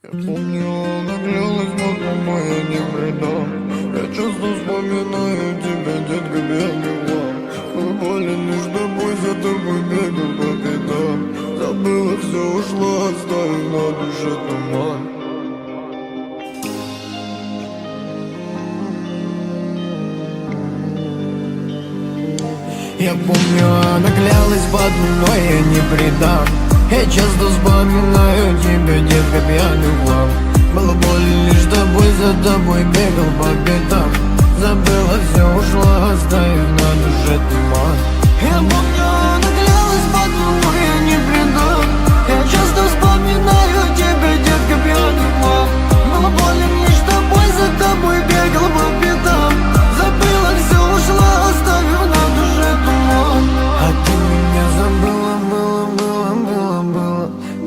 Я помню, она клялась, но я не предам. Я часто вспоминаю тебя, детка, бегала. Мы были лишь тобой, за тобой бегал по пятам. Забыла, все ушла, оставив на душе туман. Я помню, она клялась в одном, но я не предам. Я часто вспоминаю тебя, детка, пьяный глав. Было больно лишь тобой, за тобой бегал по пятам. Забыла, все ушла, оставив на душе туман. Я помню, она клялась в одном, но я не предам. Я часто вспоминаю тебя, детка, пьяный глав. Было больно лишь тобой, за тобой бегал по пятам. Забыла, все ушла, оставив на душе туман. А ты меня забыла, было.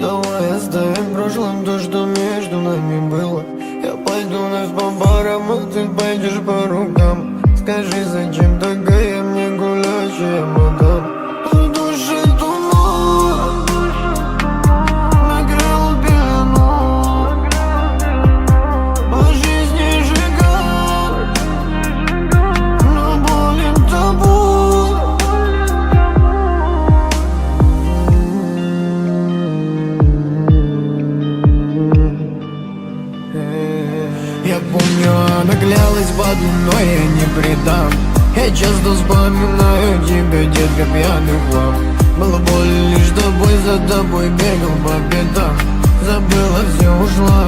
Давай оставим в прошлом то, что между нами было. Я пойду вновь по барам, а ты пойдешь по рукам. Скажи, зачем такая мне гулящая мадам? В душе туман накрыл пелену, по жизни сжигал, но болен тобой. Я помню, она клялась в одном, но я не предам. Я часто вспоминаю тебя, детка, пьяный хлам. Было больно лишь тобой, за тобой бегал по пятам. Забыла, все ушла,